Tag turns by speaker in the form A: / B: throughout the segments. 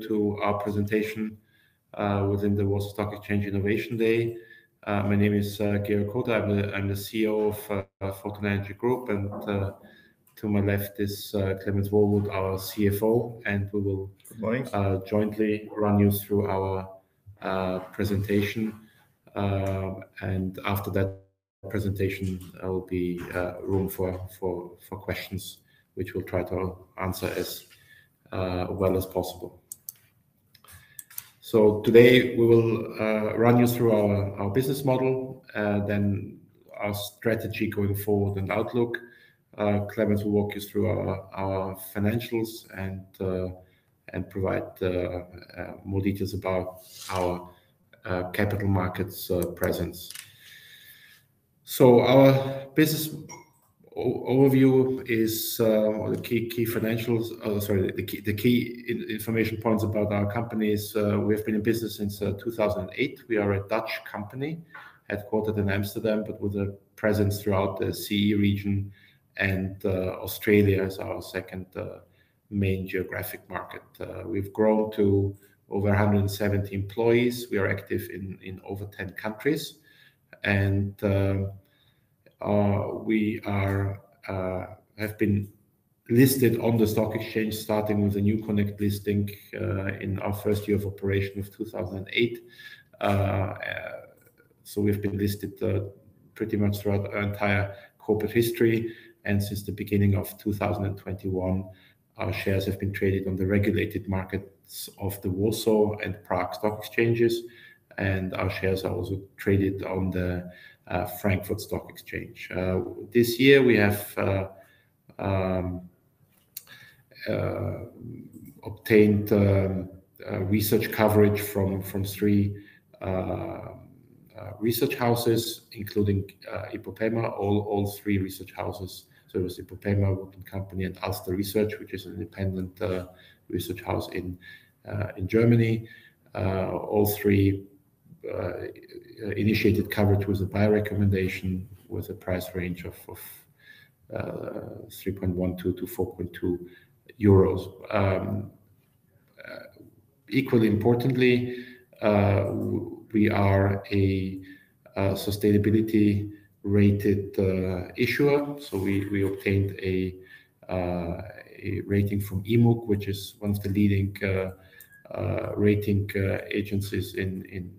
A: to our presentation within the Warsaw Stock Exchange Innovation Day. My name is Georg Kota. I'm the CEO of Photon Energy Group, and to my left is Clemens Wohlmuth, our CFO, and we will jointly run you through our presentation. And after that presentation, there will be room for questions, which we'll try to answer as well as possible. So today we will run you through our business model, then our strategy going forward and outlook. Clemens will walk you through our financials and provide more details about our capital markets presence. So our business overview is the key financials. The key information points about our company is we have been in business since 2008. We are a Dutch company, headquartered in Amsterdam, but with a presence throughout the CE region, and Australia is our second main geographic market. We've grown to over 170 employees. We are active in over 10 countries, and we have been listed on the stock exchange, starting with the New Connect listing in our first year of operation of 2008. So we've been listed pretty much throughout our entire corporate history, and since the beginning of 2021, our shares have been traded on the regulated markets of the Warsaw and Prague stock exchanges, and our shares are also traded on the Frankfurt Stock Exchange. This year we have obtained research coverage from three research houses, including Ipopema. All three research houses. So it was Ipopema, Wood & Company, and Alster Research, which is an independent research house in Germany. All three initiated coverage with a buy recommendation with a price range of 3.12 to 4.2 euros. Equally importantly, we are a sustainability rated issuer. So we obtained a rating from EMUG, which is one of the leading rating agencies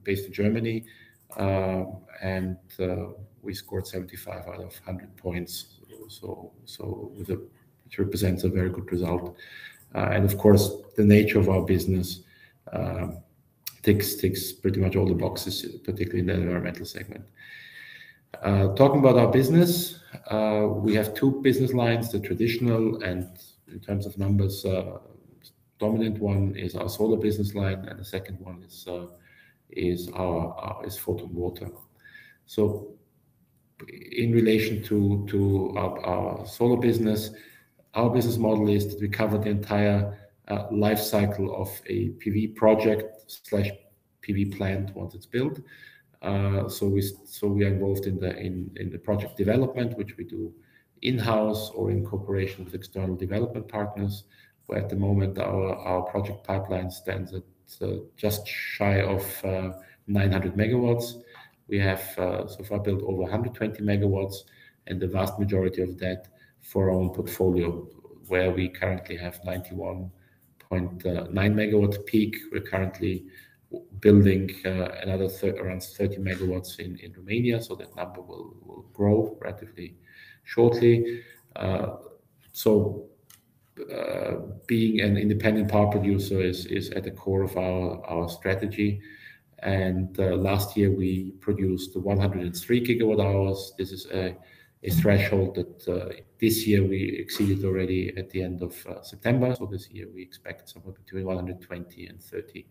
A: based in Germany, and we scored 75 out of 100 points. Which represents a very good result. And of course, the nature of our business ticks pretty much all the boxes, particularly in the environmental segment. Talking about our business, we have two business lines: the traditional, and in terms of numbers, dominant one is our solar business line, and the second one is Photon Water. So, in relation to our solar business, our business model is that we cover the entire life cycle of a PV project/PV plant once it's built. So we are involved in the project development, which we do in-house or in cooperation with external development partners. Where at the moment our project pipeline stands at just shy of 900 megawatts. We have so far built over 120 megawatts, and the vast majority of that for our own portfolio, where we currently have 91.9 megawatt peak. We're currently building another around 30 megawatts in Romania, so that number will grow relatively shortly. Being an independent power producer is at the core of our strategy. And last year we produced 103 gigawatt hours. This is a threshold that this year we exceeded already at the end of September. So this year we expect somewhere between 120 and 30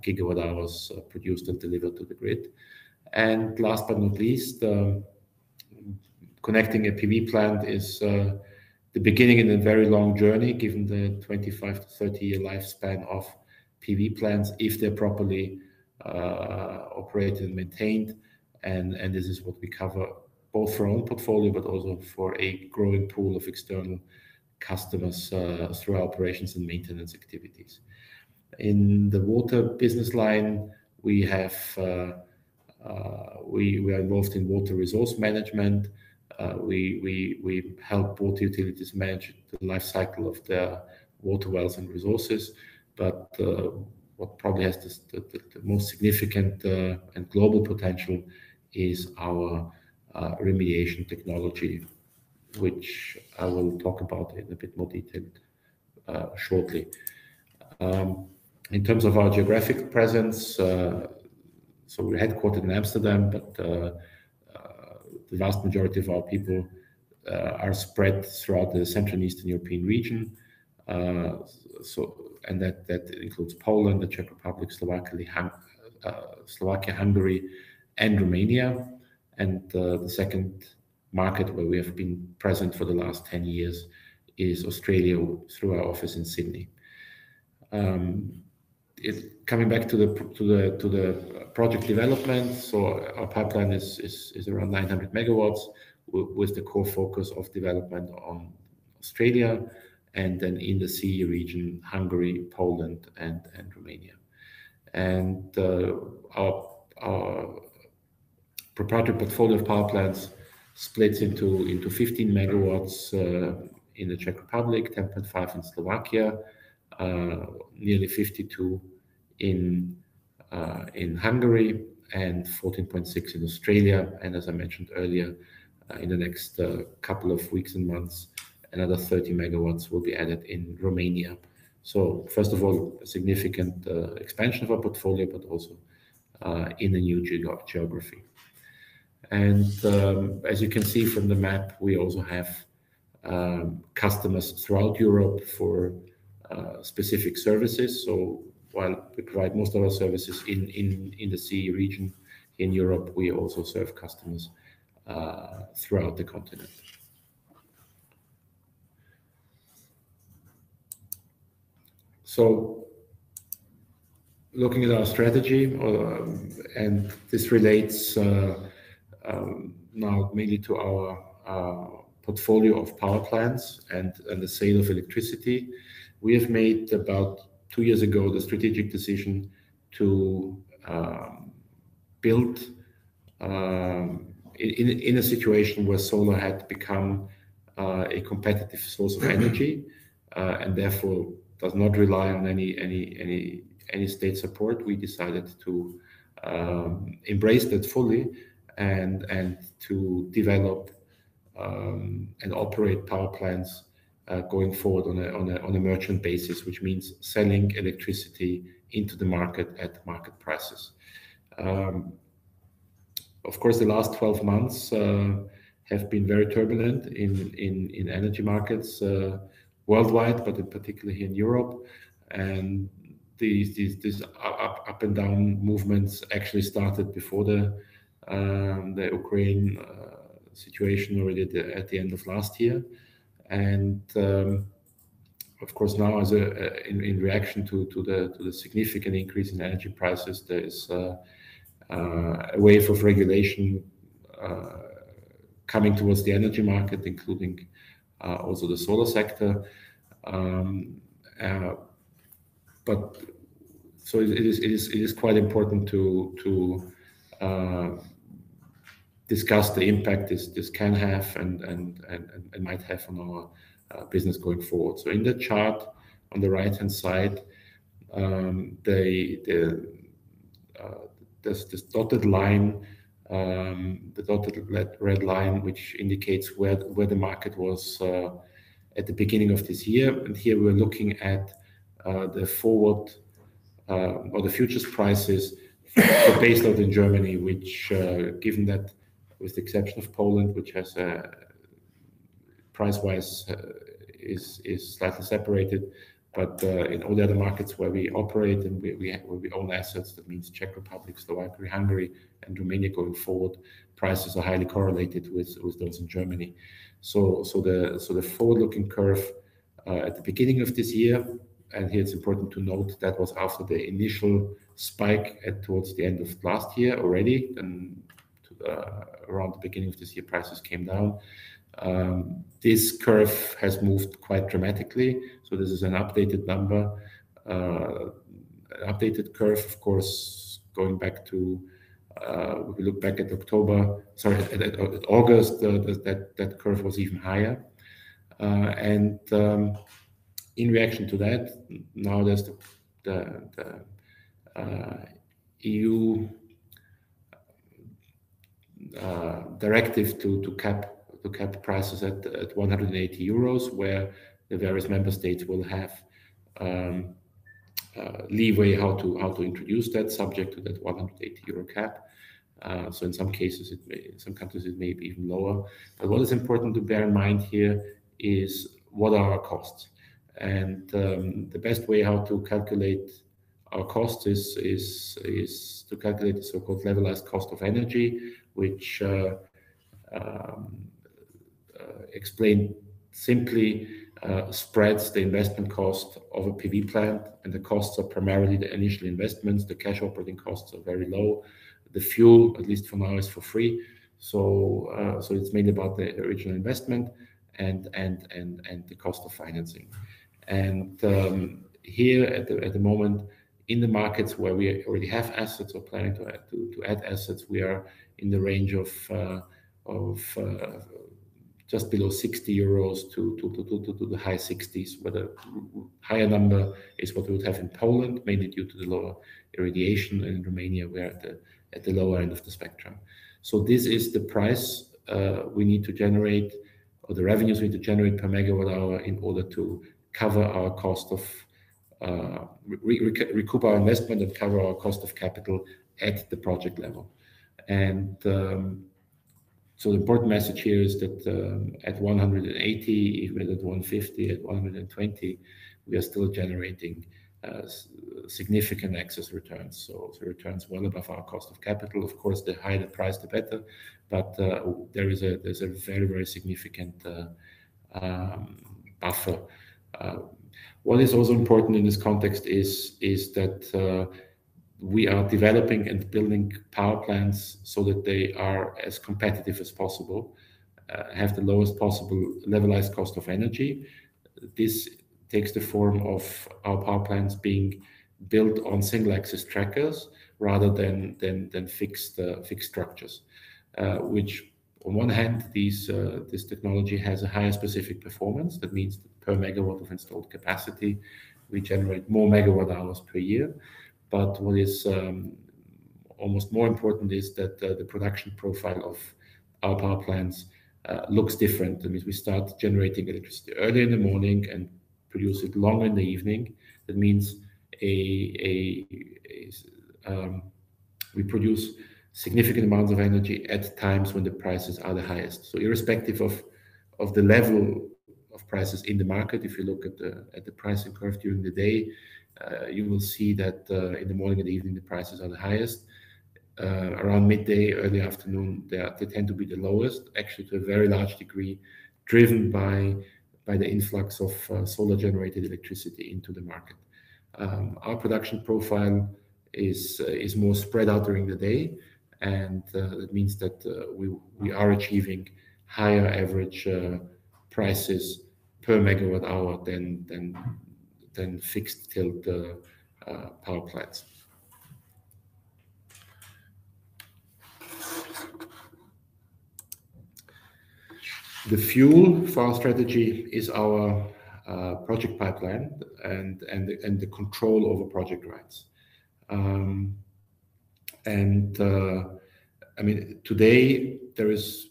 A: gigawatt hours produced and delivered to the grid. And last but not least, connecting a PV plant is the beginning in a very long journey, given the 25 to 30 year lifespan of PV plants, if they're properly operated and maintained. And this is what we cover both for our own portfolio, but also for a growing pool of external customers through our operations and maintenance activities. In the water business line, we have we are involved in water resource management. We help water utilities manage the life cycle of their water wells and resources. But what probably has the most significant and global potential is our remediation technology, which I will talk about in a bit more detail shortly. In terms of our geographic presence, so we're headquartered in Amsterdam, but the vast majority of our people are spread throughout the Central and Eastern European region. And that includes Poland, the Czech Republic, Slovakia, Hungary, and Romania. And the second market where we have been present for the last 10 years is Australia through our office in Sydney. Coming back to the project development, so our pipeline is around 900 megawatts with the core focus of development on Australia, and then in the CE region, Hungary, Poland, and Romania. And our proprietary portfolio of power plants splits into 15 megawatts in the Czech Republic, 10.5 in Slovakia, nearly 52 in Hungary, and 14.6 in Australia. And as I mentioned earlier, in the next couple of weeks and months, another 30 megawatts will be added in Romania. So first of all, a significant expansion of our portfolio, but also in a new geography. And as you can see from the map, we also have customers throughout Europe for specific services. So while we provide most of our services in the CE region in Europe, we also serve customers throughout the continent. So looking at our strategy, and this relates now mainly to our portfolio of power plants and the sale of electricity. We have made about 2 years ago the strategic decision to build in a situation where solar had become a competitive source of energy and therefore does not rely on any state support. We decided to embrace that fully and to develop and operate power plants going forward on a merchant basis, which means selling electricity into the market at market prices. Of course, the last 12 months have been very turbulent in energy markets worldwide, but in particular here in Europe. And these up and down movements actually started before the Ukraine situation already at the end of last year. And of course, now as in reaction to the significant increase in energy prices, there is a wave of regulation coming towards the energy market, including also the solar sector. But so it is quite important to discuss the impact this can have and might have on our business going forward. So in the chart on the right-hand side, there's this dotted line, the dotted red line, which indicates where the market was at the beginning of this year. And here we're looking at the forward or the futures prices for base load in Germany, which given that with the exception of Poland, which has price-wise is slightly separated, but in all the other markets where we operate and where we own assets, that means Czech Republic, Slovakia, Hungary, and Romania going forward, prices are highly correlated with those in Germany. So the forward-looking curve at the beginning of this year, and here it's important to note that was after the initial spike towards the end of last year already, and around the beginning of this year, prices came down. This curve has moved quite dramatically. So this is an updated number updated curve, of course, going back to, if we look back at October, sorry, at August, that curve was even higher. And in reaction to that, now there's the EU directive to cap prices at 180 euros, where the various member states will have leeway how to introduce that, subject to that 180 euro cap. So in some cases, in some countries, it may be even lower. But what is important to bear in mind here is what are our costs, and the best way how to calculate our costs is to calculate the so-called levelized cost of energy, which explained simply spreads the investment cost of a PV plant, and the costs are primarily the initial investments. The cash operating costs are very low. The fuel, at least for now, is for free. So it's mainly about the original investment and the cost of financing. And here at the moment, in the markets where we already have assets or planning to add assets, we are in the range of just below 60 euros to the high 60s, where the higher number is what we would have in Poland, mainly due to the lower irradiation, and in Romania we're at the lower end of the spectrum. So this is the price we need to generate, or the revenues we need to generate per megawatt hour in order to cover our cost of recoup our investment and cover our cost of capital at the project level. And so the important message here is that at 180, even at 150, at 120, we are still generating significant excess returns. So returns well above our cost of capital. Of course, the higher the price, the better. But there's a very, very significant buffer. What is also important in this context is that we are developing and building power plants so that they are as competitive as possible, have the lowest possible levelized cost of energy. This takes the form of our power plants being built on single-axis trackers rather than fixed structures, which on one hand, this technology has a higher specific performance. That means that per megawatt of installed capacity, we generate more megawatt hours per year. But what is almost more important is that the production profile of our power plants looks different. That means we start generating electricity early in the morning and produce it longer in the evening. That means we produce significant amounts of energy at times when the prices are the highest. So irrespective of the level of prices in the market, if you look at the pricing curve during the day, you will see that in the morning and the evening the prices are the highest. Around midday, early afternoon, they tend to be the lowest, actually to a very large degree, driven by the influx of solar generated electricity into the market. Our production profile is more spread out during the day, and that means that we are achieving higher average prices per megawatt hour than fixed tilt power plants. The fuel for our strategy is our project pipeline and the control over project rights. I mean, today there is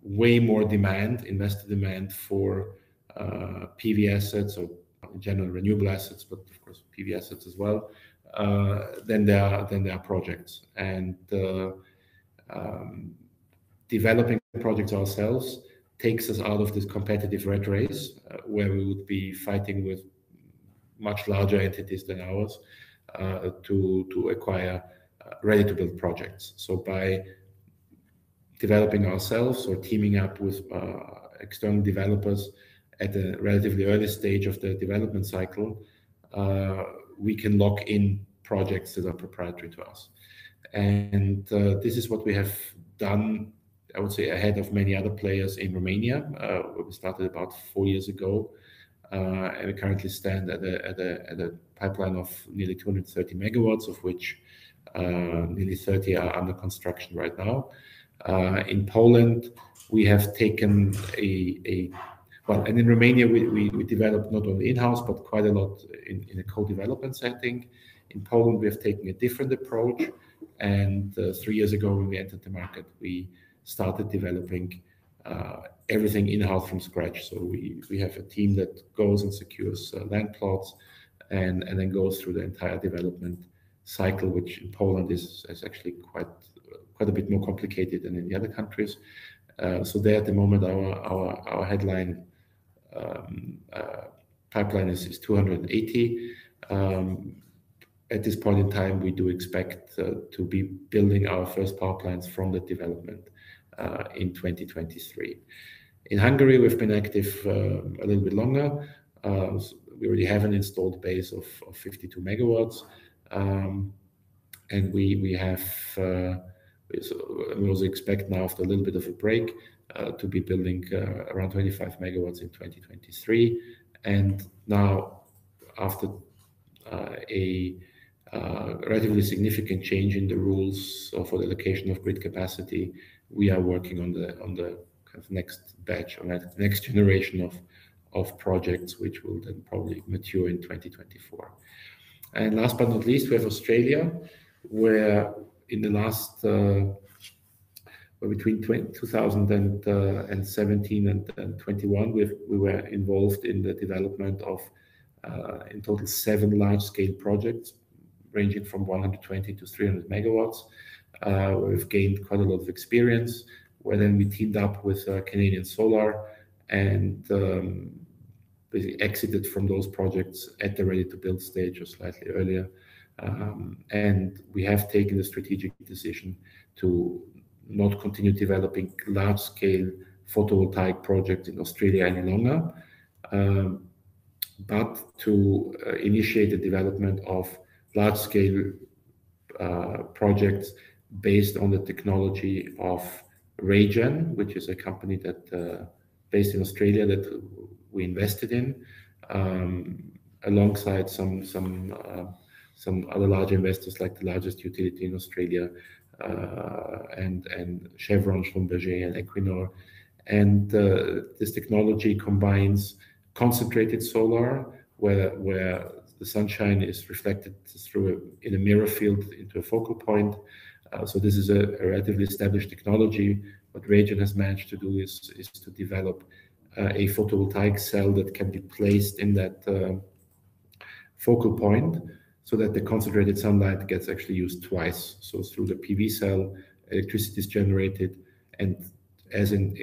A: way more demand, investor demand for PV assets, or in general renewable assets, but of course PV assets as well, than there are projects. And developing projects ourselves takes us out of this competitive rat race, where we would be fighting with much larger entities than ours to acquire ready-to-build projects. So by developing ourselves or teaming up with external developers at a relatively early stage of the development cycle, we can lock in projects that are proprietary to us. And this is what we have done, I would say, ahead of many other players in Romania. We started about 4 years ago. and we currently stand at a pipeline of nearly 230 megawatts, of which nearly 30 are under construction right now. In Poland, we have taken and in Romania, we developed not only in-house, but quite a lot in a co-development setting. In Poland, we have taken a different approach. And 3 years ago, when we entered the market, we started developing everything in-house from scratch. So we have a team that goes and secures land plots and then goes through the entire development cycle, which in Poland is actually quite a bit more complicated than in the other countries. So there at the moment, our headline pipeline is 280. At this point in time, we do expect to be building our first power plants from the development in 2023. In Hungary, we've been active a little bit longer. So we already have an installed base of 52 megawatts. And we also expect now, after a little bit of a break, to be building around 25 megawatts in 2023. And now, after a relatively significant change in the rules for the allocation of grid capacity, we are working on the kind of next batch, or next generation of projects, which will then probably mature in 2024. And last but not least, we have Australia, where in the last between 2017 and 21, we were involved in the development of in total 7 large-scale projects, ranging from 120 to 300 megawatts. We've gained quite a lot of experience, where then we teamed up with Canadian Solar and basically exited from those projects at the ready-to-build stage or slightly earlier. And we have taken the strategic decision to not continue developing large-scale photovoltaic projects in Australia any longer, but to initiate the development of large-scale projects based on the technology of Raygen, which is a company that based in Australia that we invested in, alongside some other large investors, like the largest utility in Australia, and Chevron, Schlumberger, and Equinor. And this technology combines concentrated solar, where the sunshine is reflected in a mirror field into a focal point. So this is a relatively established technology. What Raygen has managed to do is to develop a photovoltaic cell that can be placed in that focal point, so that the concentrated sunlight gets actually used twice. So through the PV cell, electricity is generated, and as in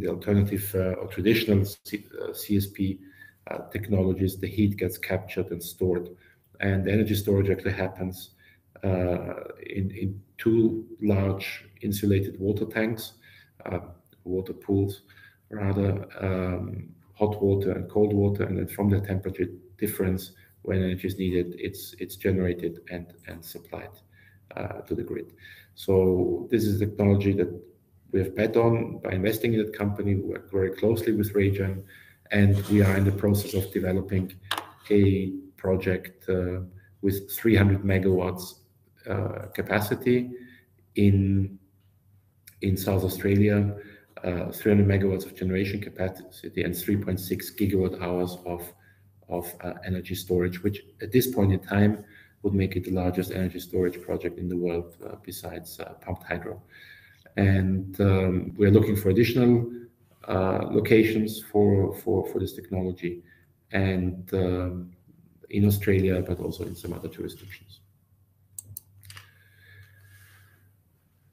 A: the alternative or traditional CSP technologies, the heat gets captured and stored. And the energy storage actually happens in 2 large insulated water tanks, water pools rather, hot water and cold water, and then from the temperature difference, when energy is needed, it's generated and supplied to the grid. So this is technology that we have bet on by investing in that company. We work very closely with Raygen, and we are in the process of developing a project with 300 megawatts capacity in South Australia, 300 megawatts of generation capacity, and 3.6 gigawatt hours of energy storage, which at this point in time would make it the largest energy storage project in the world, besides pumped hydro. And we're looking for additional locations for this technology, and in Australia, but also in some other jurisdictions.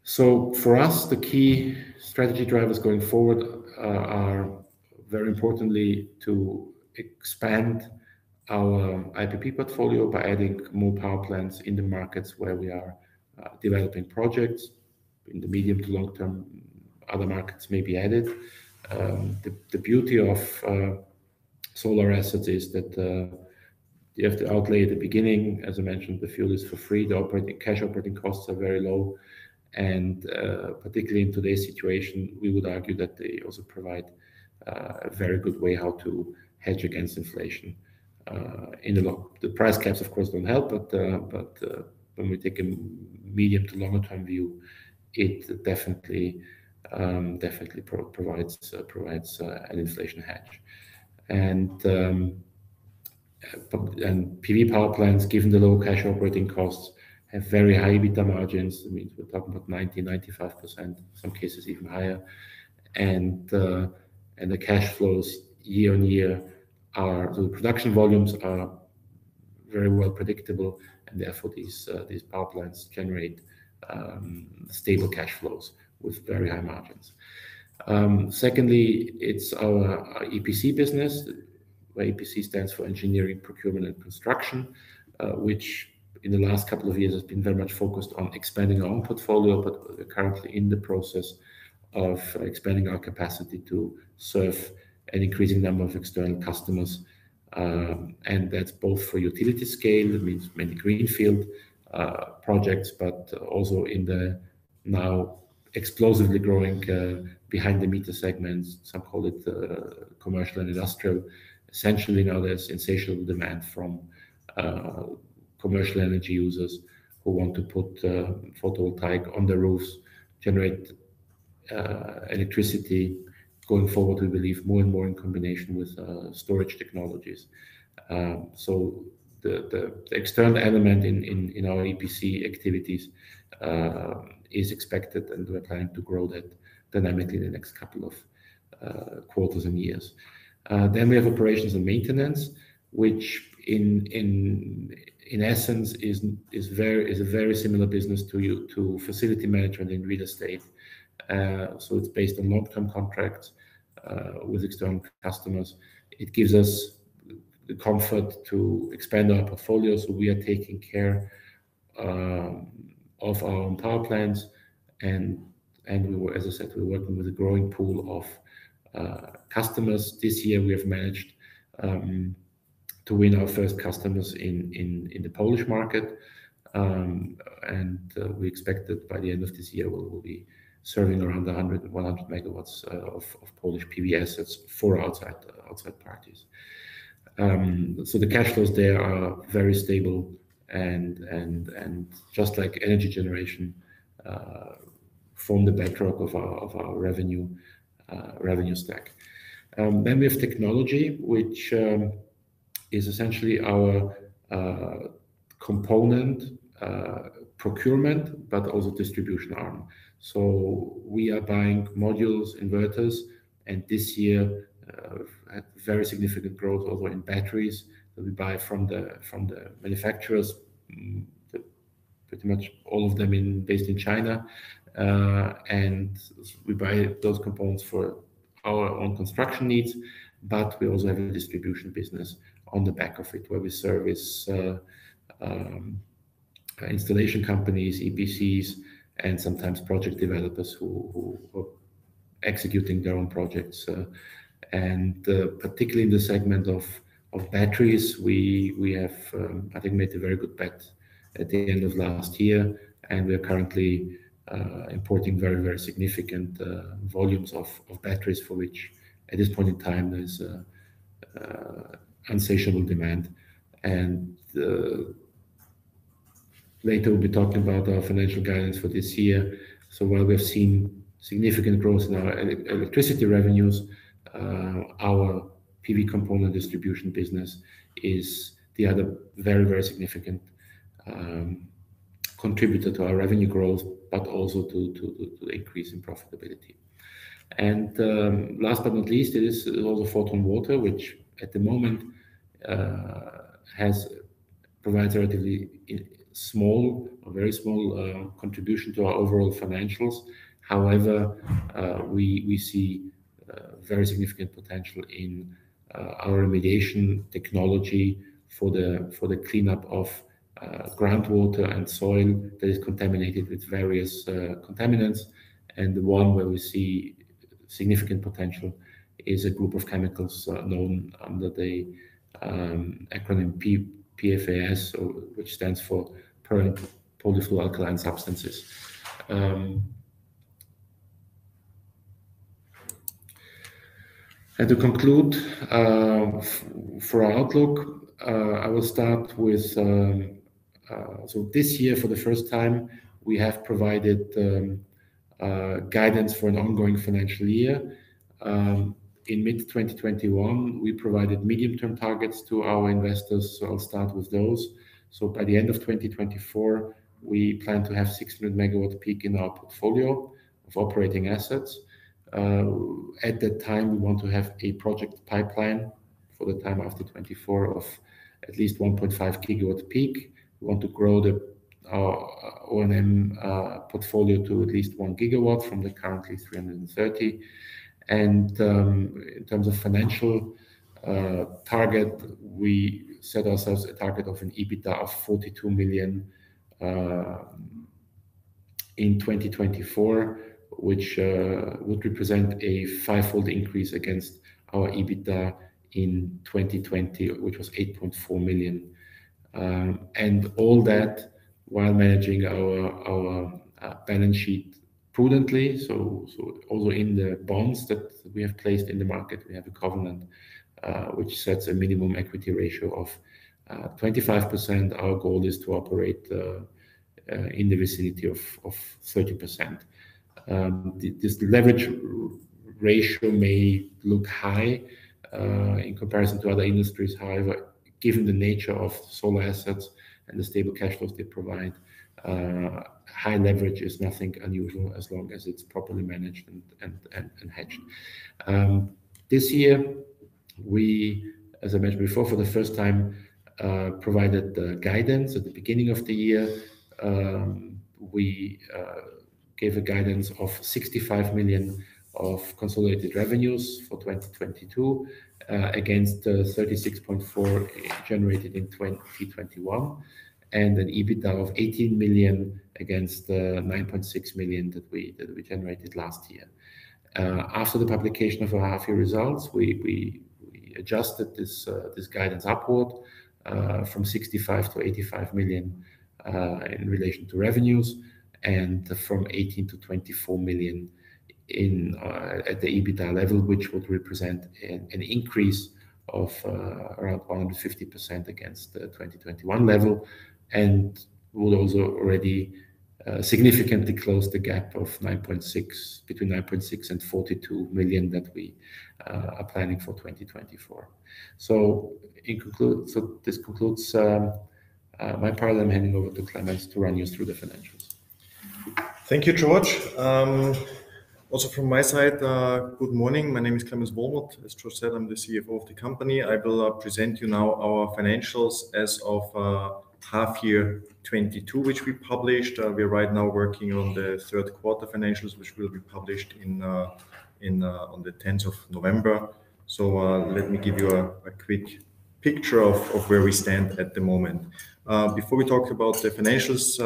A: So for us, the key strategy drivers going forward are very importantly to expand our IPP portfolio by adding more power plants in the markets where we are developing projects. In the medium to long term, other markets may be added. The beauty of solar assets is that you have to outlay at the beginning. As I mentioned, the fuel is for free. The cash operating costs are very low, and particularly in today's situation, we would argue that they also provide a very good way how to hedge against inflation. The price caps, of course, don't help, but when we take a medium to longer term view, it definitely provides an inflation hedge. And PV power plants, given the low cash operating costs, have very high EBITDA margins. I mean, we're talking about 90-95%, in some cases even higher. And the cash flows year on year so the production volumes are very well predictable, and therefore these power plants generate stable cash flows with very high margins. Secondly, it's our EPC business, where EPC stands for engineering, procurement, and construction, which in the last couple of years has been very much focused on expanding our own portfolio, but we're currently in the process of expanding our capacity to serve an increasing number of external customers. And that's both for utility scale, that means many greenfield projects, but also in the now explosively growing behind the meter segments. Some call it commercial and industrial. Essentially now there's insatiable demand from commercial energy users who want to put photovoltaic on the roofs, generate electricity. Going forward, we believe more and more in combination with storage technologies. So the external element in our EPC activities is expected, and we're planning to grow that dynamically in the next couple of quarters and years. Then we have operations and maintenance, which in essence is a very similar business to facility management in real estate. So it's based on long-term contracts with external customers. It gives us the comfort to expand our portfolio. So we are taking care of our own power plants, and as I said, we're working with a growing pool of customers. This year we have managed to win our first customers in the Polish market, and we expect that by the end of this year we'll be serving around 100 megawatts of Polish PV assets for outside parties. So the cash flows there are very stable and just like energy generation, form the bedrock of our revenue stack. Then we have technology, which is essentially our component procurement, but also distribution arm. So we are buying modules, inverters, and this year had very significant growth also in batteries that we buy from the manufacturers, pretty much all of them based in China, and we buy those components for our own construction needs, but we also have a distribution business on the back of it, where we service installation companies, EPCs, and sometimes project developers who are executing their own projects. And particularly in the segment of batteries, we have, I think, made a very good bet at the end of last year, and we are currently importing very, very significant volumes of batteries, for which at this point in time there's insatiable demand. And later we'll be talking about our financial guidance for this year. So while we have seen significant growth in our electricity revenues, our PV component distribution business is the other very, very significant contributor to our revenue growth, but also to the increase in profitability. And last but not least, it is also Photon Water, which at the moment provides a relatively small or very small contribution to our overall financials. However, we see very significant potential in our remediation technology for the cleanup of groundwater and soil that is contaminated with various contaminants. And the one where we see significant potential is a group of chemicals known under the acronym PFAS, which stands for permanent polyfluoroalkyl substances. And to conclude, for our outlook, I will start with, so this year, for the first time, we have provided guidance for an ongoing financial year. In mid-2021, we provided medium-term targets to our investors, so I'll start with those. So by the end of 2024, we plan to have 600 megawatt peak in our portfolio of operating assets. At that time, we want to have a project pipeline for the time after 24 of at least 1.5 gigawatt peak. We want to grow our O&M portfolio to at least 1 gigawatt from the currently 330. And in terms of financial target, we set ourselves a target of an EBITDA of 42 million in 2024, which would represent a fivefold increase against our EBITDA in 2020, which was 8.4 million. And all that while managing our balance sheet prudently. So also in the bonds that we have placed in the market, we have a covenant which sets a minimum equity ratio of 25%. Our goal is to operate in the vicinity of 30%. This leverage ratio may look high in comparison to other industries. However, given the nature of solar assets and the stable cash flows they provide, high leverage is nothing unusual as long as it's properly managed and hedged. This year, we, as I mentioned before, for the first time, provided the guidance at the beginning of the year. We gave a guidance of 65 million of consolidated revenues for 2022 against 36.4 generated in 2021, and an EBITDA of 18 million against 9.6 million that we generated last year. After the publication of our half-year results, we adjusted this guidance upward from 65 to 85 million in relation to revenues, and from 18 to 24 million at the EBITDA level, which would represent an increase of around 150% against the 2021 level, and would also already significantly close the gap of between 9.6 and 42 million that we are planning for 2024. So this concludes my part. I'm handing over to Clemens to run you through the financials.
B: Thank you, George. Also from my side, good morning. My name is Clemens Bohmut. As George said, I'm the CFO of the company. I will present you now our financials as of half year 22, which we published. We're right now working on the third quarter financials, which will be published on the 10th of November. So let me give you a quick picture of where we stand at the moment. Before we talk about the financials,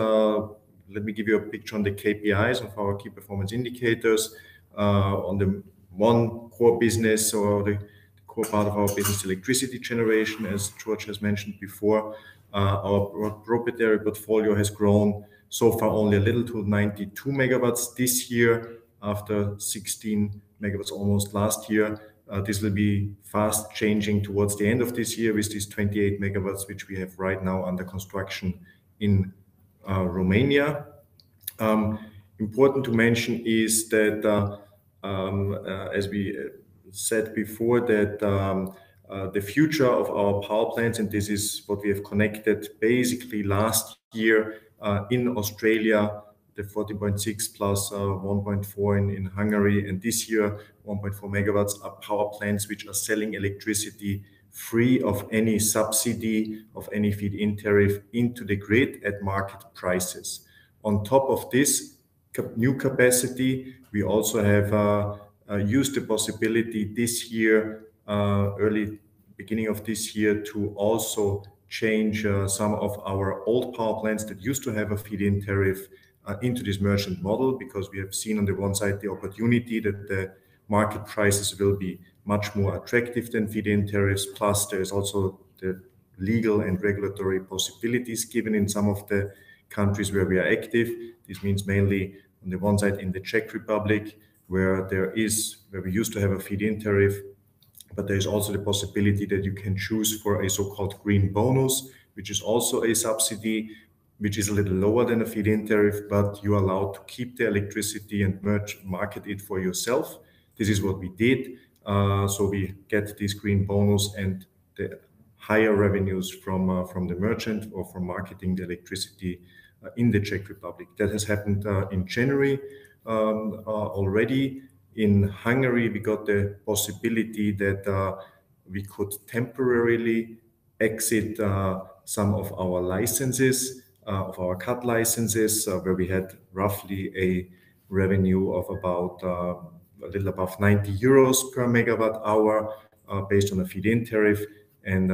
B: let me give you a picture on the KPIs of our key performance indicators. On the one core business, or the core part of our business, electricity generation, as George has mentioned before, our proprietary portfolio has grown so far only a little to 92 megawatts this year, after 16 megawatts almost last year. This will be fast changing towards the end of this year with these 28 megawatts, which we have right now under construction in Romania. Important to mention is that, as we said before, that the future of our power plants, and this is what we have connected basically last year in Australia, the 14.6 plus 1.4 in Hungary, and this year 1.4 megawatts are power plants which are selling electricity free of any subsidy, of any feed-in tariff into the grid at market prices. On top of this new capacity, we also have used the possibility this year, early beginning of this year, to also change some of our old power plants that used to have a feed-in tariff into this merchant model, because we have seen on the one side the opportunity that the market prices will be much more attractive than feed-in tariffs. Plus, there is also the legal and regulatory possibilities given in some of the countries where we are active. This means mainly on the one side in the Czech Republic, where we used to have a feed-in tariff, but there is also the possibility that you can choose for a so-called green bonus, which is also a subsidy, which is a little lower than a feed-in tariff, but you are allowed to keep the electricity and market it for yourself. This is what we did. So we get this green bonus and the higher revenues from the merchant or from marketing the electricity in the Czech Republic. That has happened in January already. In Hungary, we got the possibility that we could temporarily exit some of our licenses, of our cut licenses, where we had roughly a revenue of about a little above 90 euros per megawatt hour based on a feed-in tariff. And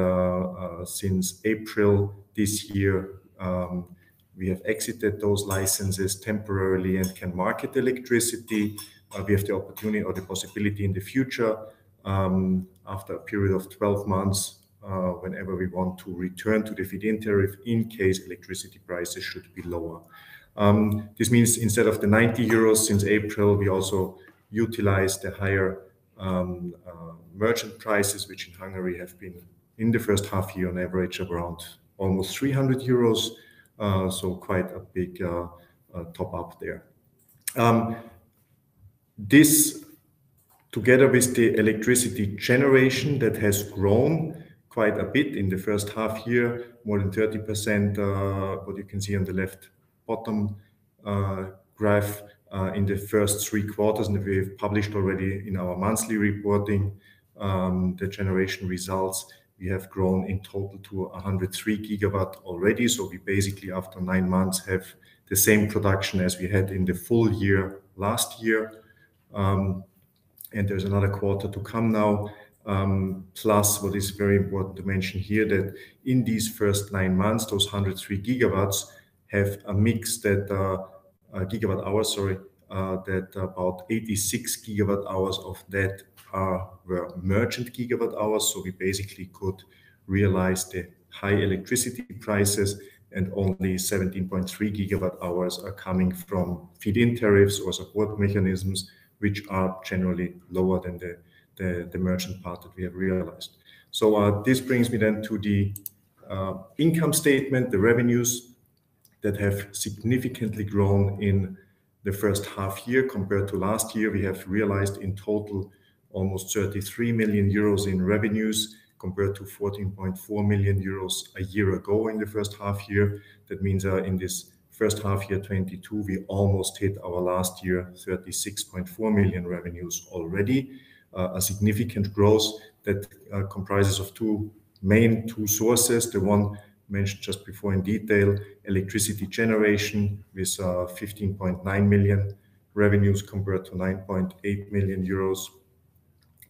B: since April this year, we have exited those licenses temporarily and can market electricity. We have the opportunity or the possibility in the future, after a period of 12 months, whenever we want to return to the feed-in tariff in case electricity prices should be lower. This means instead of the 90 euros since April, we also utilize the higher merchant prices, which in Hungary have been in the first half year on average around almost 300 euros. So quite a big top up there. This, together with the electricity generation that has grown quite a bit in the first half year, more than 30%, what you can see on the left bottom graph, in the first 3 quarters, and we have published already in our monthly reporting the generation results. We have grown in total to 103 gigawatt already. So we basically, after 9 months, have the same production as we had in the full year last year. And there's another quarter to come now. Plus, what is very important to mention here, that in these first 9 months, those 103 gigawatts have a mix that gigawatt hours, that about 86 gigawatt hours of that were merchant gigawatt hours. So we basically could realize the high electricity prices, and only 17.3 gigawatt hours are coming from feed-in tariffs or support mechanisms, which are generally lower than the merchant part that we have realized. So this brings me then to the income statement, the revenues that have significantly grown in the first half year compared to last year. We have realized in total almost 33 million euros in revenues compared to 14.4 million euros a year ago in the first half year. That means in this first half year 22, we almost hit our last year 36.4 million revenues already. A significant growth that comprises of two sources. The one mentioned just before in detail, electricity generation with 15.9 million revenues compared to 9.8 million euros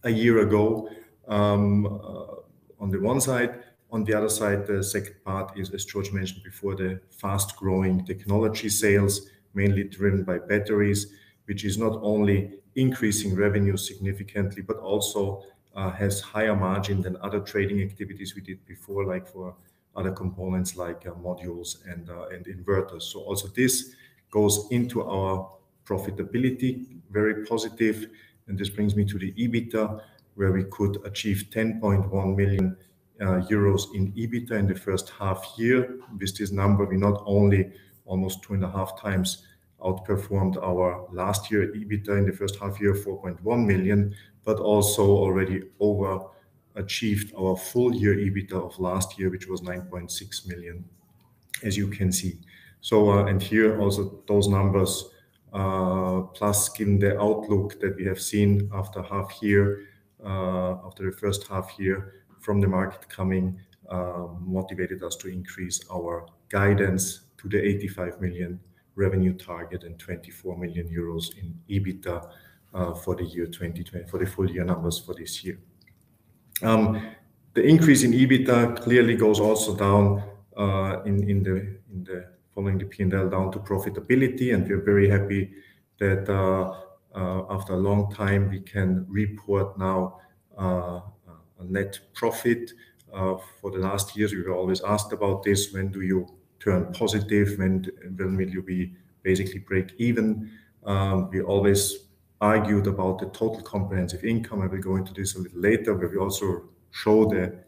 B: a year ago, on the one side. On the other side, the second part is, as George mentioned before, the fast-growing technology sales, mainly driven by batteries, which is not only increasing revenue significantly, but also has higher margin than other trading activities we did before, like for other components like modules and inverters. So also this goes into our profitability, very positive. And this brings me to the EBITDA, where we could achieve 10.1 million euros in EBITDA in the first half year. With this number, we not only almost 2.5 times outperformed our last year EBITDA in the first half year, 4.1 million, but also already overachieved our full year EBITDA of last year, which was 9.6 million, as you can see. So, and here also those numbers, plus given the outlook that we have seen after half year, after the first half year from the market coming, motivated us to increase our guidance to the 85 million revenue target and 24 million euros in EBITDA for the year 2020, for the full year numbers for this year. The increase in EBITDA clearly goes also down in the following the P&L down to profitability, and we're very happy that after a long time we can report now a net profit. For the last years, we were always asked about this: when do you turn positive? When will you be basically break even? We always argued about the total comprehensive income. I will go into this a little later, where we also show the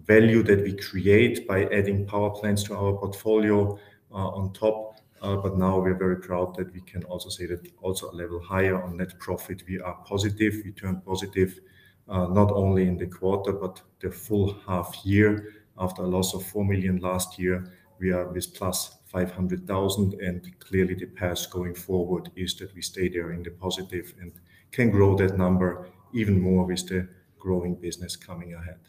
B: value that we create by adding power plants to our portfolio on top. But now we're very proud that we can also say that also a level higher on net profit, we are positive. We turned positive not only in the quarter, but the full half year. After a loss of 4 million last year, we are with plus 500,000, and clearly the path going forward is that we stay there in the positive and can grow that number even more with the growing business coming ahead.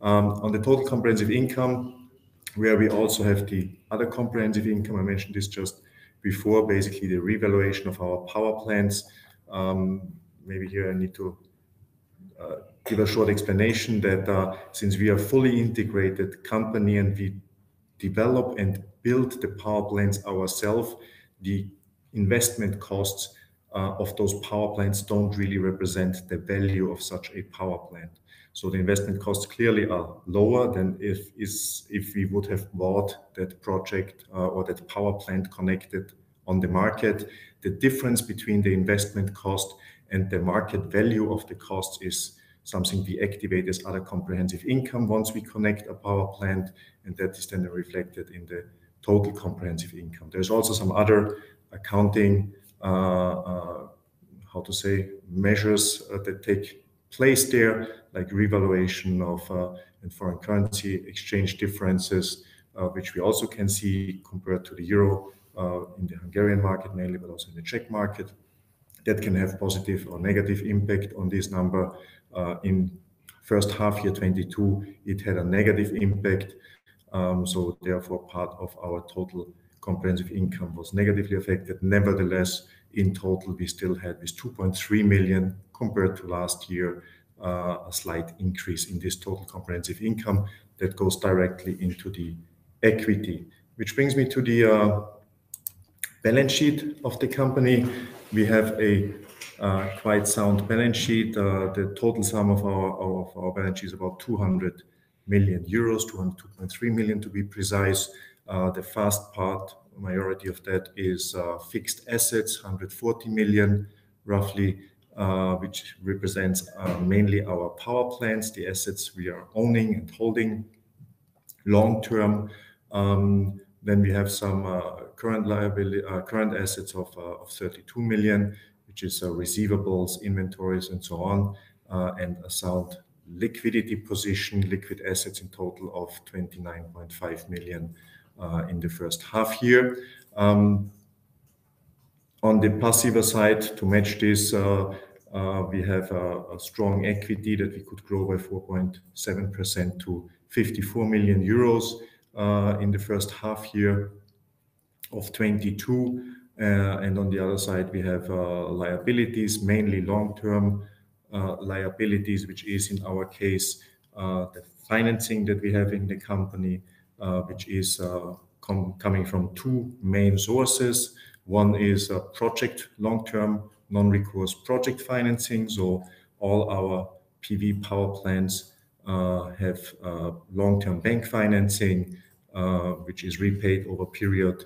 B: On the total comprehensive income, where we also have the other comprehensive income, I mentioned this just before, basically the revaluation of our power plants. Maybe here I need to give a short explanation that since we are a fully integrated company and we develop and build the power plants ourselves, the investment costs of those power plants don't really represent the value of such a power plant. So the investment costs clearly are lower than if we would have bought that project or that power plant connected on the market. The difference between the investment cost and the market value of the costs is something we activate as other comprehensive income once we connect a power plant, and that is then reflected in the total comprehensive income. There's also some other accounting, measures that take place there, like revaluation of and foreign currency exchange differences, which we also can see compared to the euro in the Hungarian market mainly, but also in the Czech market. That can have positive or negative impact on this number. In first half year 22, it had a negative impact. So therefore, part of our total comprehensive income was negatively affected. Nevertheless, in total, we still had this 2.3 million compared to last year, a slight increase in this total comprehensive income that goes directly into the equity. Which brings me to the balance sheet of the company. We have a quite sound balance sheet. The total sum of our balance sheet is about 200 million euros, 202.3 million to be precise. The fast part, majority of that is fixed assets, 140 million roughly, which represents mainly our power plants, the assets we are owning and holding long term. Then we have some current assets of 32 million, which is receivables, inventories, and so on, and a sound liquidity position, liquid assets in total of 29.5 million in the first half year. On the passive side, to match this, we have a strong equity that we could grow by 4.7% to 54 million euros in the first half year of 22. And on the other side, we have liabilities, mainly long-term liabilities, which is in our case the financing that we have in the company, which is coming from two main sources. One is a project long-term non-recourse project financing. So all our PV power plants have long-term bank financing, which is repaid over a period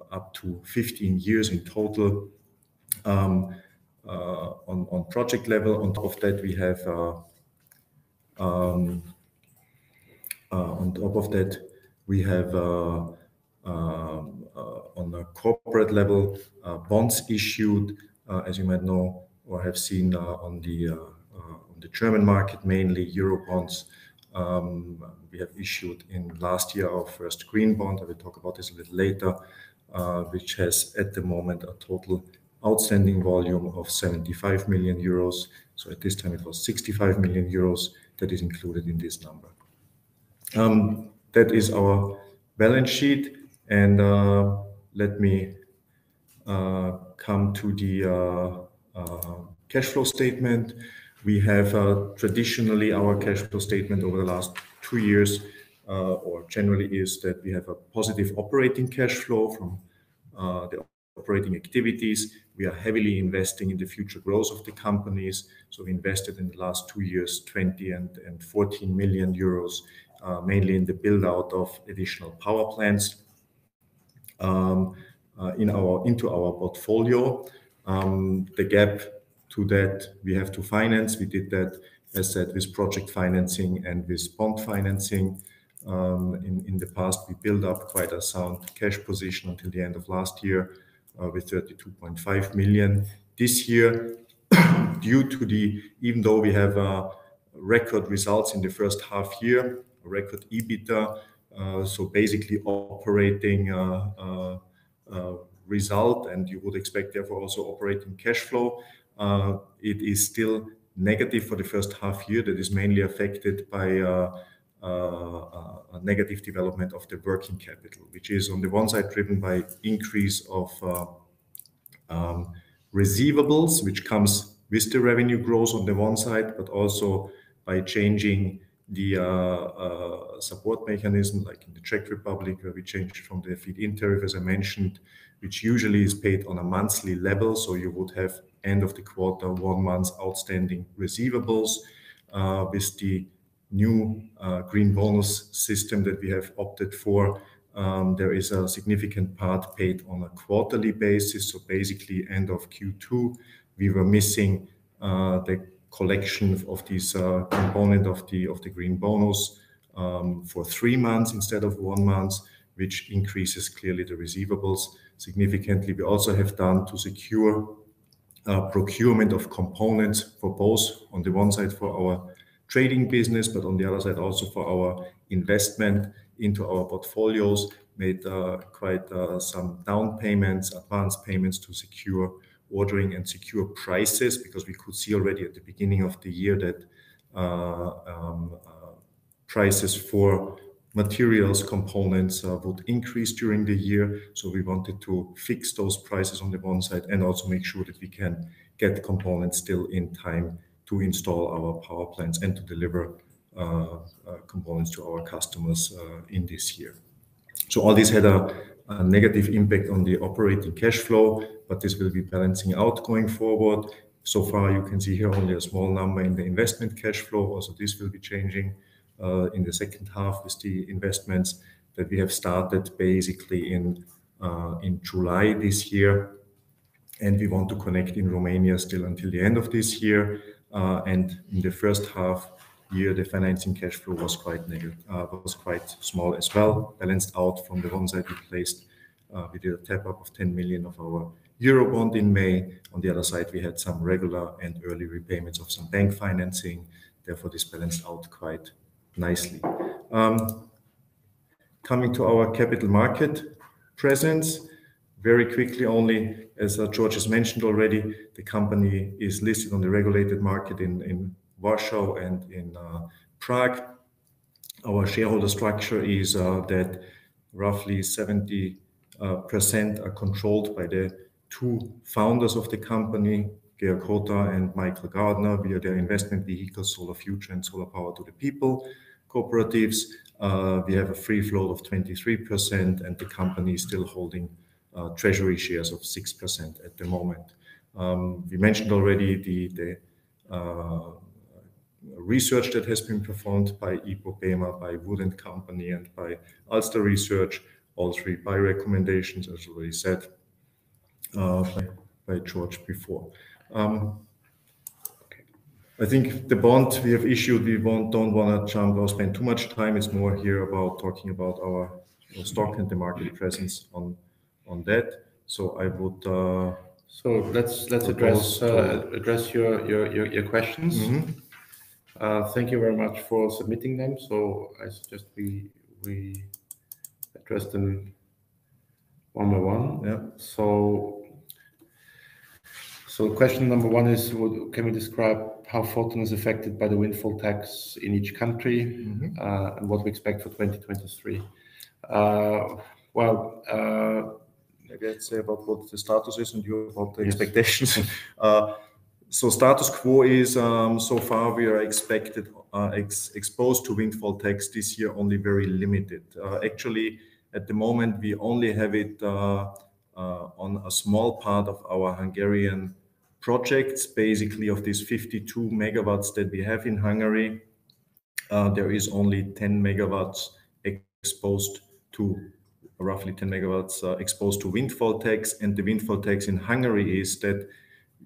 B: up to 15 years in total. On project level, on top of that, we have on the corporate level bonds issued, as you might know or have seen on the German market, mainly Euro bonds. We have issued in last year our first green bond. I will talk about this a little later, which has at the moment a total outstanding volume of 75 million euros. So at this time it was 65 million euros that is included in this number. That is our balance sheet, and let me come to the cash flow statement. We have traditionally our cash flow statement over the last 2 years, or generally is that we have a positive operating cash flow from the operating activities. We are heavily investing in the future growth of the companies. So we invested in the last 2 years, 20 and 14 million euros, mainly in the build out of additional power plants into our portfolio. The gap to that we have to finance. We did that, as said, with project financing and with bond financing. In the past, we built up quite a sound cash position until the end of last year with 32.5 million. This year, due to even though we have record results in the first half year, record EBITDA, so basically operating result, and you would expect therefore also operating cash flow, it is still negative for the first half year. That is mainly affected by a negative development of the working capital, which is on the one side driven by increase of receivables, which comes with the revenue growth on the one side, but also by changing the support mechanism, like in the Czech Republic, where we changed from the feed-in tariff, as I mentioned, which usually is paid on a monthly level. So you would have end of the quarter 1 month's outstanding receivables. With the new green bonus system that we have opted for, there is a significant part paid on a quarterly basis. So basically, end of Q2, we were missing the collection of this component of the green bonus for 3 months instead of 1 month, which increases clearly the receivables significantly. We also have done to secure procurement of components for both, on the one side for our trading business, but on the other side also for our investment into our portfolios, made quite some down payments, advance payments to secure ordering and secure prices, because we could see already at the beginning of the year that prices for materials, components would increase during the year. So we wanted to fix those prices on the one side and also make sure that we can get components still in time to install our power plants and to deliver components to our customers in this year. So all this had a negative impact on the operating cash flow, but this will be balancing out going forward. So far, you can see here only a small number in the investment cash flow. Also, this will be changing in the second half with the investments that we have started basically in July this year. And we want to connect in Romania still until the end of this year. And in the first half year, the financing cash flow was quite negative, was quite small as well, balanced out. From the one side, we did a tap up of 10 million of our Euro bond in May. On the other side, we had some regular and early repayments of some bank financing. Therefore, this balanced out quite nicely. Coming to our capital market presence, very quickly only, as George has mentioned already, the company is listed on the regulated market in Warsaw and in Prague. Our shareholder structure is that roughly 70% are controlled by the two founders of the company, Georg Hota and Michael Gardner, via their investment vehicles, Solar Future and Solar Power to the People cooperatives. We have a free float of 23%, and the company is still holding treasury shares of 6% at the moment. We mentioned already the research that has been performed by IPO-BEMA, by Wood & Company, and by Ulster Research, all three by recommendations, as already said by George before. I think the bond we have issued, we don't want to jump or spend too much time. It's more here about talking about our stock and the market presence on that. So I would.
A: So let's address your questions.
B: Mm-hmm.
A: Thank you very much for submitting them. So I suggest we address them one by one.
B: Yeah.
A: So question number one is, can we describe how Photon is affected by the windfall tax in each country,
B: Mm-hmm.
A: and what we expect for 2023?
B: Maybe I'd say about what the status is and you about the
A: Yes.
B: expectations. So status quo is, so far we are exposed to windfall tax this year only very limited. Actually, at the moment, we only have it on a small part of our Hungarian projects. Basically, of these 52 megawatts that we have in Hungary, there is only 10 megawatts exposed to roughly 10 megawatts exposed to windfall tax. And the windfall tax in Hungary is that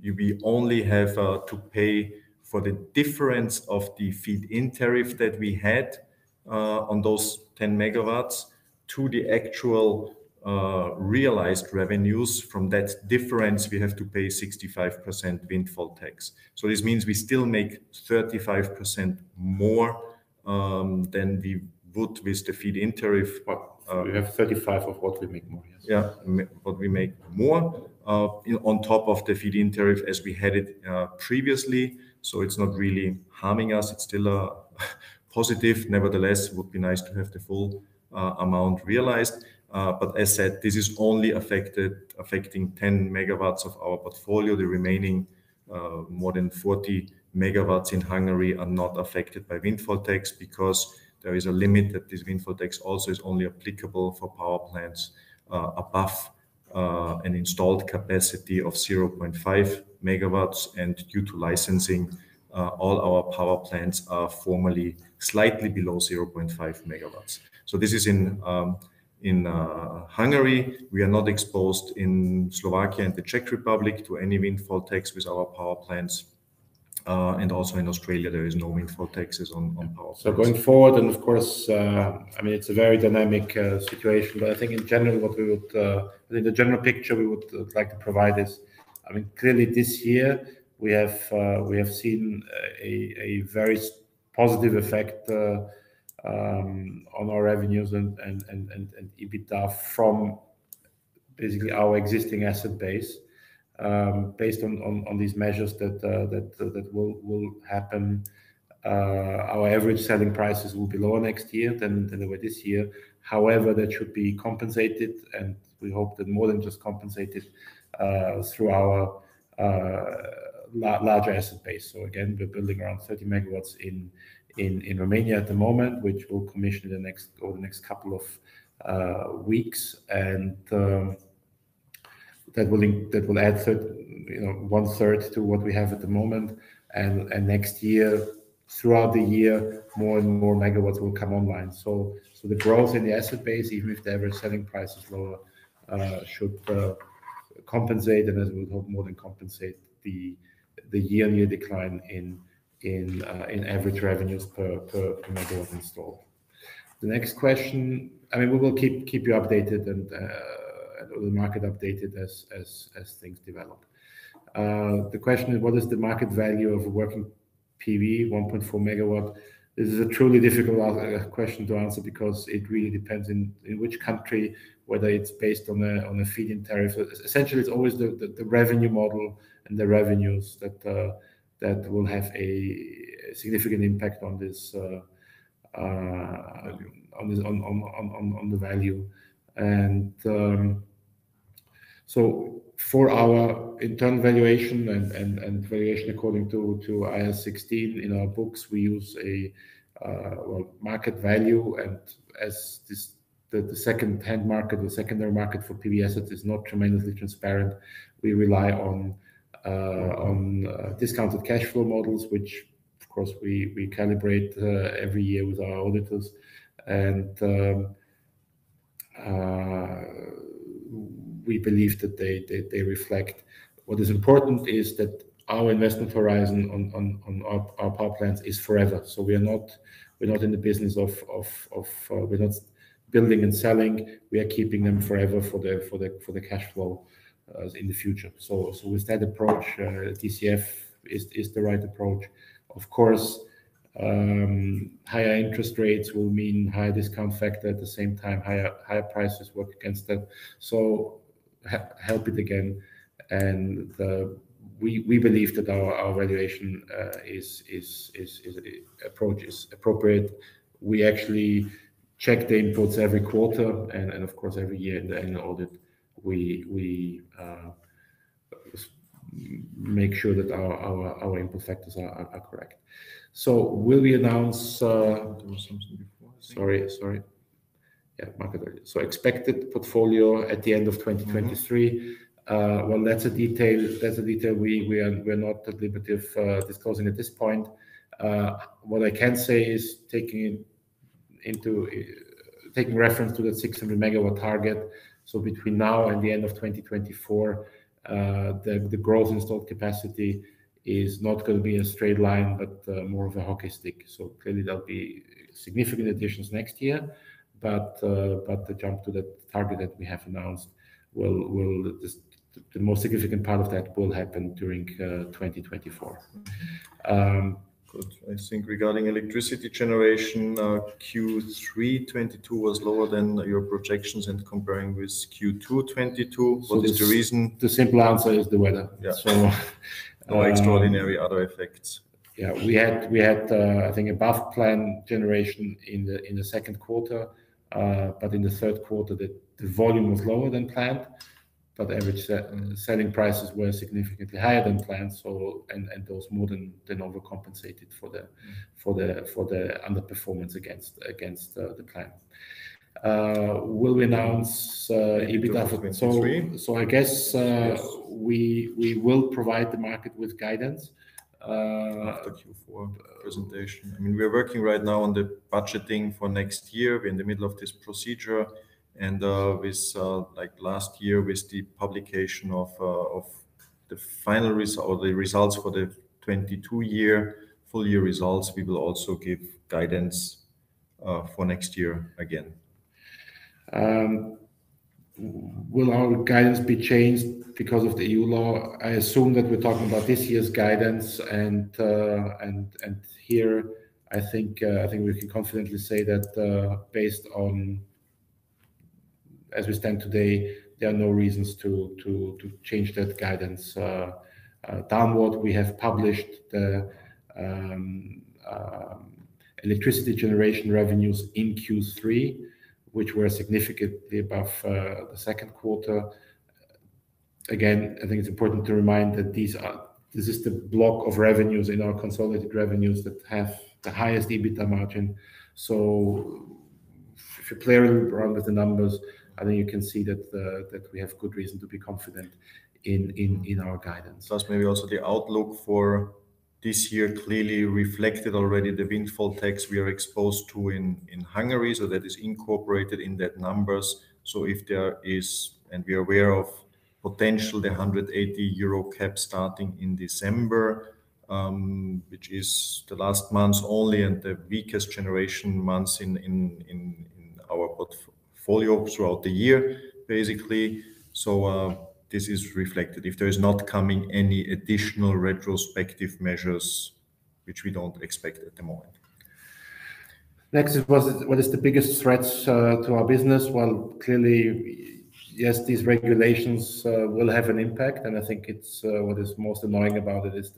B: we only have to pay for the difference of the feed-in tariff that we had on those 10 megawatts to the actual realized revenues. From that difference, we have to pay 65% windfall tax. So this means we still make 35% more than we would with the feed-in tariff.
A: We have 35 of what we make more. Yes.
B: Yeah, what we make more on top of the feed-in tariff as we had it previously. So it's not really harming us. It's still positive. Nevertheless, it would be nice to have the full amount realized. But as said, this is only affecting 10 megawatts of our portfolio. The remaining more than 40 megawatts in Hungary are not affected by windfall tax, because there is a limit that this windfall tax also is only applicable for power plants above an installed capacity of 0.5 megawatts. And due to licensing, all our power plants are formally slightly below 0.5 megawatts. So this is in Hungary. We are not exposed in Slovakia and the Czech Republic to any windfall tax with our power plants. And also in Australia, there is no windfall taxes on power plants.
A: So going forward, and of course, I mean, it's a very dynamic situation, but I think in general, what we would, I think the general picture we would like to provide is, I mean, clearly this year we have seen a very positive effect on our revenues and EBITDA from basically our existing asset base. Based on these measures that will happen, our average selling prices will be lower next year than they were this year. However, that should be compensated, and we hope that more than just compensated through our larger asset base. So again, we're building around 30 megawatts in Romania at the moment, which will commission in the next couple of weeks, and that will add 1/3 to what we have at the moment, and next year, throughout the year, more and more megawatts will come online. So the growth in the asset base, even if the average selling price is lower, should compensate, and as we hope, more than compensate the year-on-year decline in average revenues per megawatt installed. The next question, I mean, we will keep you updated and the market updated as things develop. The question is, what is the market value of a working PV 1.4 megawatt? This is a truly difficult question to answer, because it really depends in which country, whether it's based on a feed-in tariff. Essentially, it's always the revenue model and the revenues that will have a significant impact on this on the value. And so for our internal valuation and valuation according to IAS 16 in our books, we use a market value, and as the second-hand market, the secondary market for PV assets is not tremendously transparent, we rely on discounted cash flow models, which of course we calibrate every year with our auditors, and we believe that they reflect. What is important is that our investment horizon on our power plants is forever. So we're not in the business of we're not building and selling. We are keeping them forever for the cash flow in the future. So with that approach, DCF is the right approach. Of course, higher interest rates will mean higher discount factor. At the same time, higher prices work against that. So help it again, and we believe that our valuation approach is appropriate. We actually check the inputs every quarter, and of course every year in the annual audit we make sure that our input factors are correct. So will we announce? There was something before. Sorry. Yeah, market value. So expected portfolio at the end of 2023. Well, that's a detail. We're not at liberty of disclosing at this point. What I can say is, taking into taking reference to that 600 megawatt target. So between now and the end of 2024, the growth installed capacity is not going to be a straight line, but more of a hockey stick. So clearly there'll be significant additions next year, but the jump to the target that we have announced the most significant part of that will happen during 2024.
B: Good. I think regarding electricity generation, Q3 22 was lower than your projections, and comparing with Q2 22, what is the reason?
A: The simple answer is the weather.
B: Yeah.
A: So
B: no extraordinary other effects.
A: Yeah, we had I think above plan generation in the second quarter, but in the third quarter the volume was lower than planned, but average selling prices were significantly higher than planned. So and those more than overcompensated for the underperformance against the plan. Will we announce EBITDA for
B: 23?
A: So I guess
B: Yes.
A: we will provide the market with guidance
B: after Q4 presentation. I mean, we're working right now on the budgeting for next year. We're in the middle of this procedure, and with like last year, with the publication of the final result or the results for the 22 full year results, we will also give guidance for next year again.
A: Will our guidance be changed because of the EU law? I assume that we're talking about this year's guidance, and here I think we can confidently say that based on as we stand today, there are no reasons to change that guidance downward. We have published the electricity generation revenues in Q3, which were significantly above the second quarter. Again, I think it's important to remind that this is the block of revenues in our consolidated revenues that have the highest EBITDA margin. So if you play around with the numbers, I think you can see that we have good reason to be confident in our guidance.
B: Plus, maybe also the outlook for this year clearly reflected already the windfall tax we are exposed to in Hungary, so that is incorporated in that numbers. So if there is, and we are aware of potential, the 180 euro cap starting in December, which is the last month only and the weakest generation months in our portfolio throughout the year, basically. So this is reflected if there is not coming any additional retrospective measures, which we don't expect at the moment.
A: Next is what is the biggest threats to our business? Well, clearly, yes, these regulations will have an impact, and I think it's what is most annoying about it is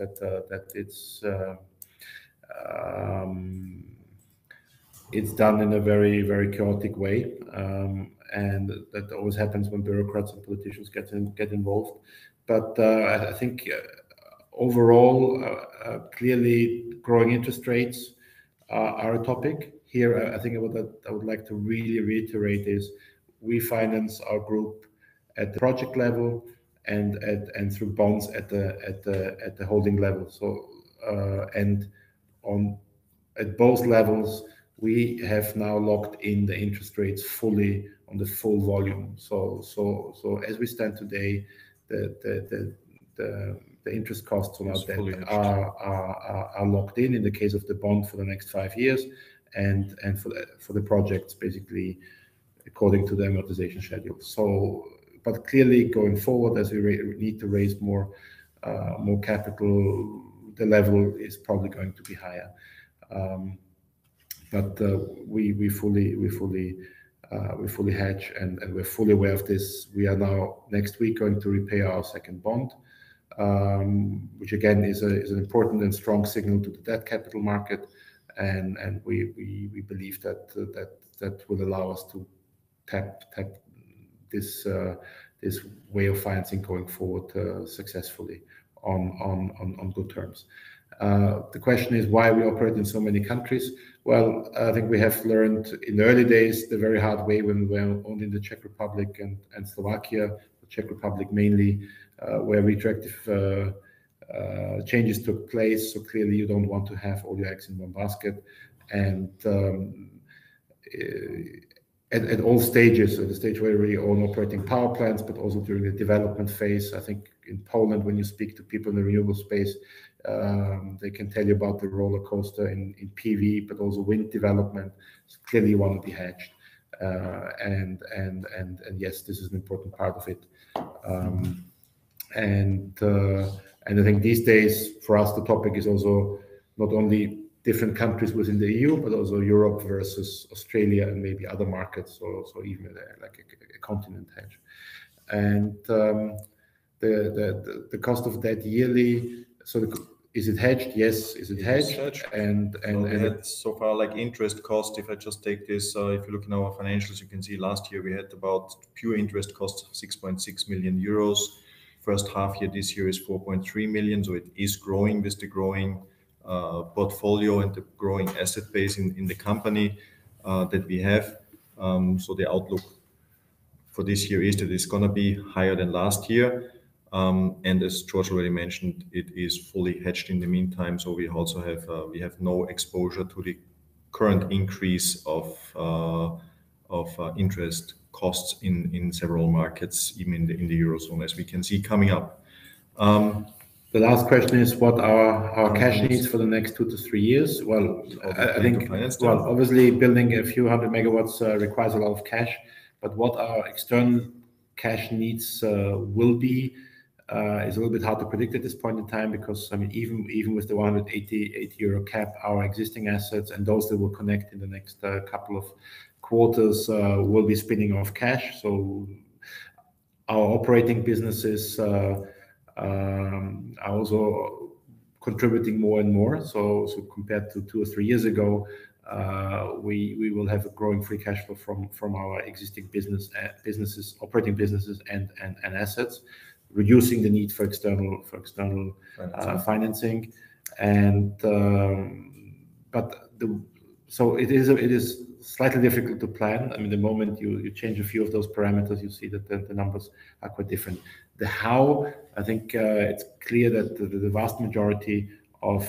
A: it's done in a very, very chaotic way. And that always happens when bureaucrats and politicians get involved. But I think overall, clearly, growing interest rates are a topic. Here, I think I would like to really reiterate is we finance our group at the project level and through bonds at the holding level. So and at both levels, we have now locked in the interest rates fully on the full volume. So as we stand today, the interest costs on our debt are locked in the case of the bond for the next 5 years, and for the projects basically according to the amortization schedule. So, but clearly going forward, as we need to raise more capital, the level is probably going to be higher. But we fully hedge, and we're fully aware of this. We are now next week going to repay our second bond, which again is an important and strong signal to the debt capital market, and we believe that will allow us to tap this way of financing going forward successfully on good terms. The question is why we operate in so many countries. Well, I think we have learned in the early days the very hard way when we were only in the Czech Republic and Slovakia, the Czech Republic mainly, where retroactive changes took place. So clearly you don't want to have all your eggs in one basket. And at all stages, so the stage where you really own operating power plants, but also during the development phase. I think in Poland, when you speak to people in the renewable space, they can tell you about the roller coaster in PV, but also wind development. So clearly you want to be hedged. And yes, this is an important part of it. And I think these days, for us, the topic is also not only different countries within the EU, but also Europe versus Australia and maybe other markets, so even like a continent hedge. And the cost of debt yearly, so is it hedged? Yes. Is it hedged? And
B: we had so far like interest cost. If I just take this, if you look in our financials, you can see last year we had about pure interest costs of 6.6 million euros. First half year this year is 4.3 million. So it is growing with the growing portfolio and the growing asset base in the company that we have. So the outlook for this year is that it's going to be higher than last year. And as George already mentioned, it is fully hedged in the meantime. So we also have no exposure to the current increase of interest costs in several markets, even in the Eurozone, as we can see coming up.
A: The last question is what are our cash needs for the next 2 to 3 years? Well, I think, obviously building a few hundred megawatts requires a lot of cash, but what our external cash needs will be is a little bit hard to predict at this point in time, because I mean, even with the 180 euro cap, our existing assets and those that will connect in the next couple of quarters will be spinning off cash. So our operating businesses are also contributing more and more. So compared to 2 or 3 years ago, we will have a growing free cash flow from our existing businesses, operating businesses, and assets, reducing the need for external financing. And so it is slightly difficult to plan. I mean, the moment you change a few of those parameters, you see that the numbers are quite different. The how, I think it's clear that the vast majority of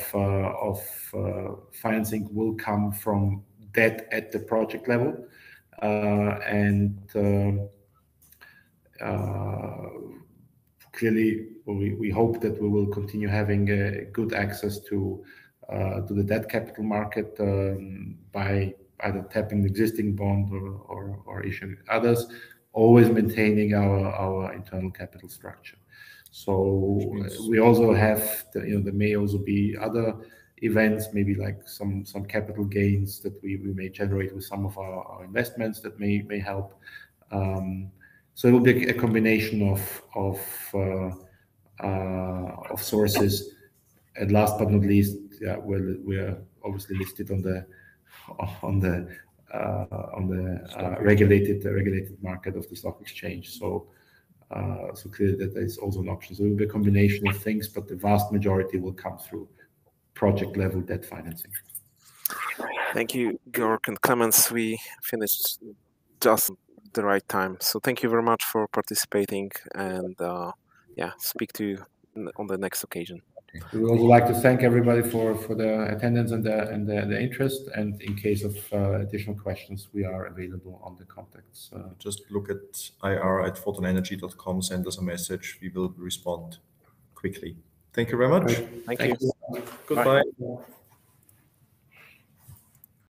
A: financing will come from debt at the project level, and clearly we hope that we will continue having good access to the debt capital market by either tapping the existing bond or issuing others, always maintaining our internal capital structure. So we also have there may also be other events, maybe like some capital gains that we may generate with some of our investments that may help. So it will be a combination of sources. And last but not least, we're obviously listed on the regulated market of the stock exchange. So clearly that is also an option. So it will be a combination of things, but the vast majority will come through project level debt financing.
C: Thank you, Georg and Clemens. We finished just the right time. So thank you very much for participating, and speak to you on the next occasion.
A: We would also like to thank everybody for the attendance and the interest. And in case of additional questions, we are available on the contacts.
B: Just look at ir@photonenergy.com, send us a message. We will respond quickly. Thank you very much.
C: Thank you.
B: Goodbye.
A: Bye.